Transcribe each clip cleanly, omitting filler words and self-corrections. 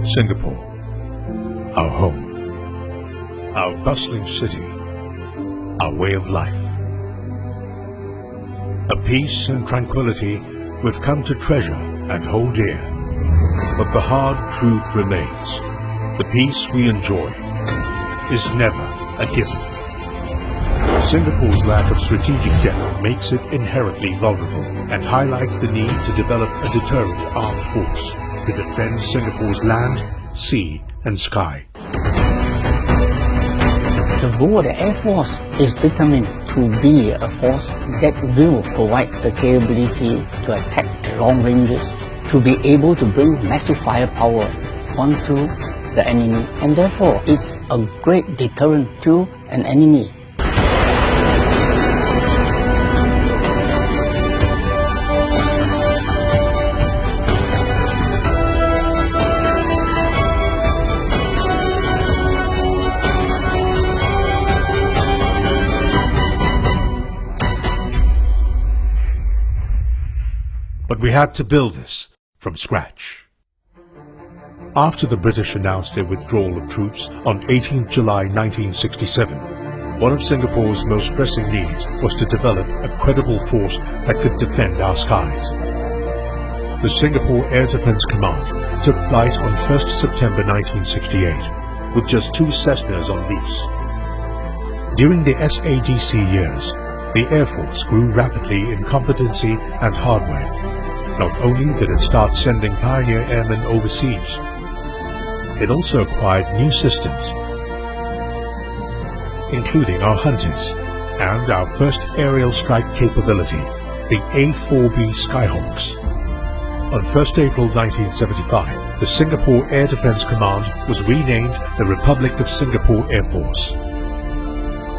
Singapore, our home, our bustling city, our way of life. A peace and tranquility we've come to treasure and hold dear. But the hard truth remains. The peace we enjoy is never a given. Singapore's lack of strategic depth makes it inherently vulnerable and highlights the need to develop a deterrent armed force to defend Singapore's land, sea and sky. The role of the Air Force is determined to be a force that will provide the capability to attack at long ranges, to be able to bring massive firepower onto the enemy, and therefore it's a great deterrent to an enemy. But we had to build this from scratch. After the British announced their withdrawal of troops on 18 July 1967, one of Singapore's most pressing needs was to develop a credible force that could defend our skies. The Singapore Air Defence Command took flight on 1st September 1968 with just 2 Cessnas on lease. During the SADC years, the Air Force grew rapidly in competency and hardware. Not only did it start sending pioneer airmen overseas, it also acquired new systems, including our Hunters and our first aerial strike capability, the A4B Skyhawks. On 1st April 1975, the Singapore Air Defence Command was renamed the Republic of Singapore Air Force.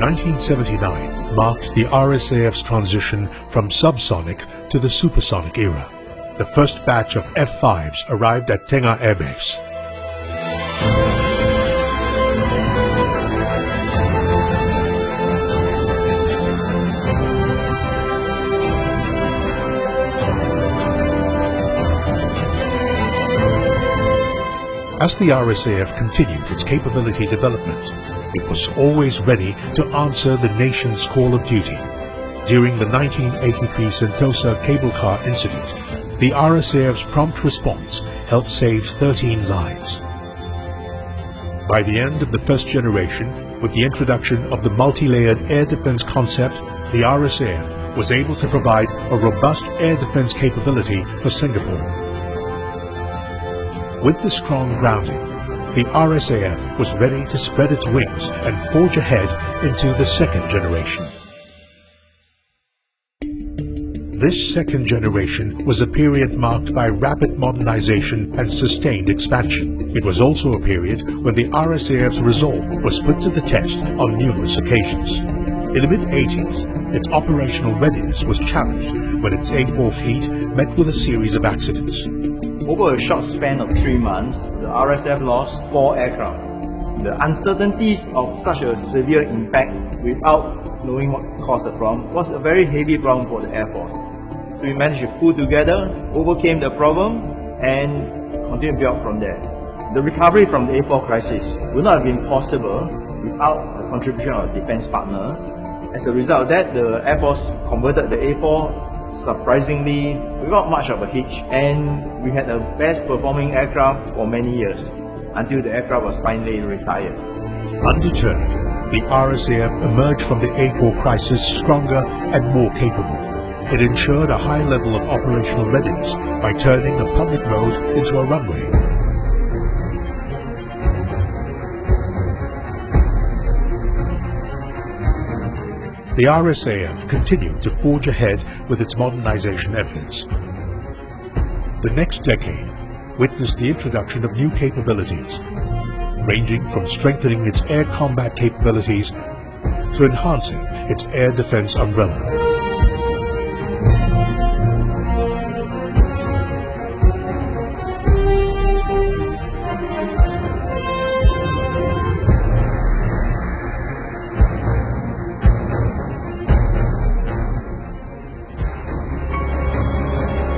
1979 marked the RSAF's transition from subsonic to the supersonic era. The first batch of F-5s arrived at Tengah Air Base. As the RSAF continued its capability development, it was always ready to answer the nation's call of duty. During the 1983 Sentosa cable car incident, the RSAF's prompt response helped save 13 lives. By the end of the first generation, with the introduction of the multi-layered air defense concept, the RSAF was able to provide a robust air defense capability for Singapore. With the strong grounding, the RSAF was ready to spread its wings and forge ahead into the second generation. This second generation was a period marked by rapid modernization and sustained expansion. It was also a period when the RSAF's resolve was put to the test on numerous occasions. In the mid-80s, its operational readiness was challenged when its A4 fleet met with a series of accidents. Over a short span of 3 months, the RSF lost 4 aircraft. The uncertainties of such a severe impact without knowing what caused the problem was a very heavy problem for the Air Force. So we managed to pull together, overcame the problem, and continued to build from there. The recovery from the A4 crisis would not have been possible without the contribution of defense partners. As a result of that, the Air Force converted the A4 surprisingly without much of a hitch, and we had the best performing aircraft for many years until the aircraft was finally retired. Undeterred, the RSAF emerged from the A4 crisis stronger and more capable. It ensured a high level of operational readiness by turning a public road into a runway. The RSAF continued to forge ahead with its modernization efforts. The next decade witnessed the introduction of new capabilities, ranging from strengthening its air combat capabilities to enhancing its air defense umbrella.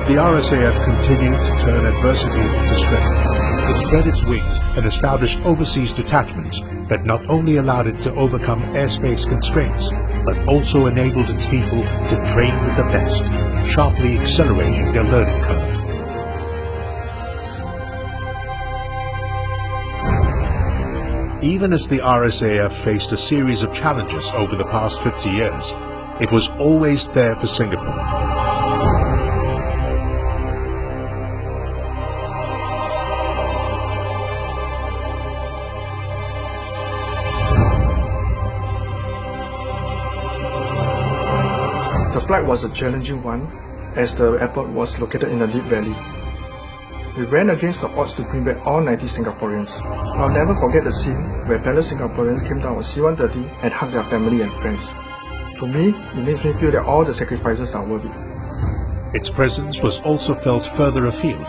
The RSAF continued to turn adversity into strength. It spread its wings and established overseas detachments that not only allowed it to overcome airspace constraints, but also enabled its people to train with the best, sharply accelerating their learning curve. Even as the RSAF faced a series of challenges over the past 50 years, it was always there for Singapore. The flight was a challenging one, as the airport was located in a deep valley. We ran against the odds to bring back all 90 Singaporeans. I'll never forget the scene where fellow Singaporeans came down on C-130 and hugged their family and friends. To me, it makes me feel that all the sacrifices are worth it. Its presence was also felt further afield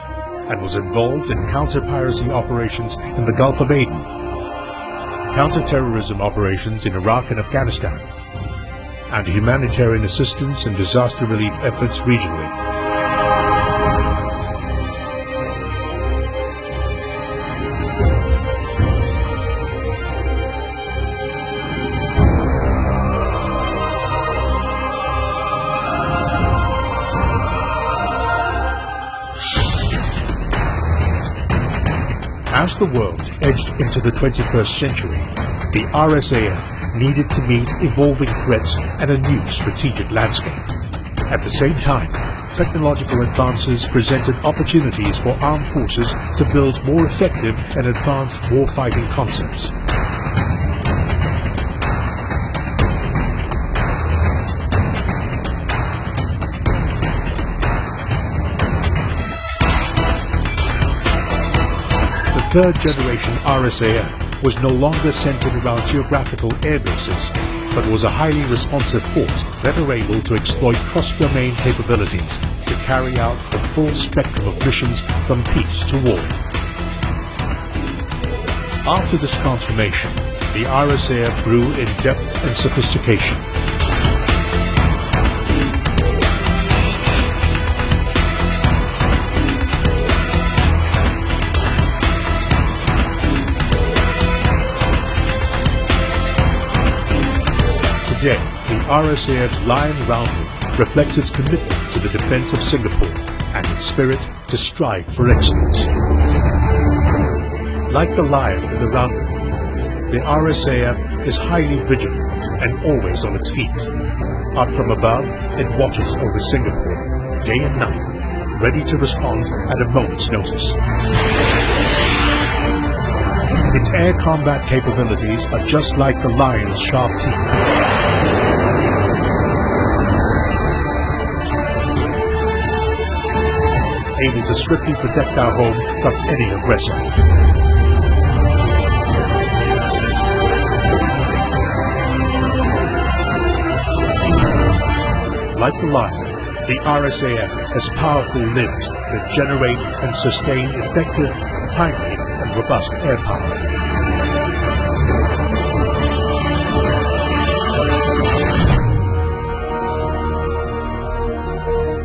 and was involved in counter-piracy operations in the Gulf of Aden, counter-terrorism operations in Iraq and Afghanistan, and humanitarian assistance and disaster relief efforts regionally. As the world edged into the 21st century, the RSAF needed to meet evolving threats and a new strategic landscape. At the same time, technological advances presented opportunities for armed forces to build more effective and advanced warfighting concepts. The third-generation RSAF was no longer centered around geographical air bases, but was a highly responsive force better able to exploit cross-domain capabilities to carry out the full spectrum of missions from peace to war. After this transformation, the RSAF grew in depth and sophistication. Today, the RSAF's Lion Roundel reflects its commitment to the defense of Singapore and its spirit to strive for excellence. Like the lion in the Roundel, the RSAF is highly vigilant and always on its feet. Up from above, it watches over Singapore, day and night, ready to respond at a moment's notice. Its air combat capabilities are just like the lion's sharp teeth. Able to swiftly protect our home from any aggressor. Like the lion, the RSAF has powerful limbs that generate and sustain effective, timely, and robust air power.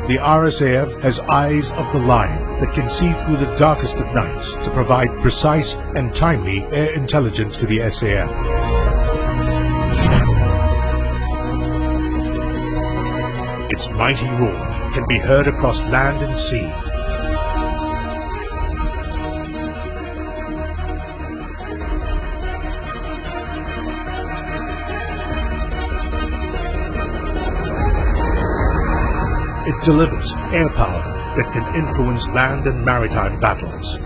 The RSAF has eyes of the lion that can see through the darkest of nights to provide precise and timely air intelligence to the SAF. Its mighty roar can be heard across land and sea. It delivers air power that can influence land and maritime battles.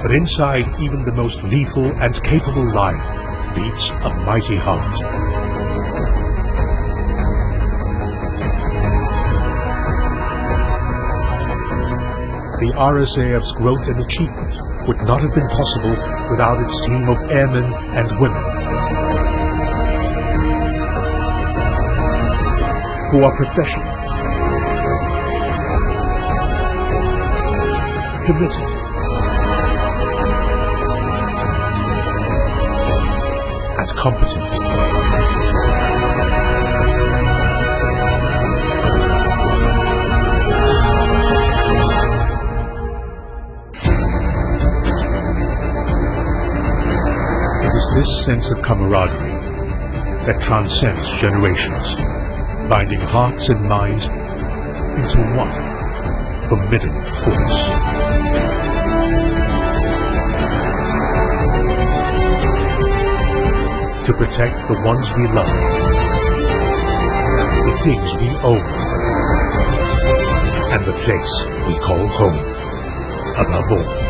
But inside even the most lethal and capable lion beats a mighty heart. The RSAF's growth and achievement would not have been possible without its team of airmen and women, who are professional, committed, and competent. sense of camaraderie that transcends generations, binding hearts and minds into one formidable force. To protect the ones we love, the things we own, and the place we call home, above all.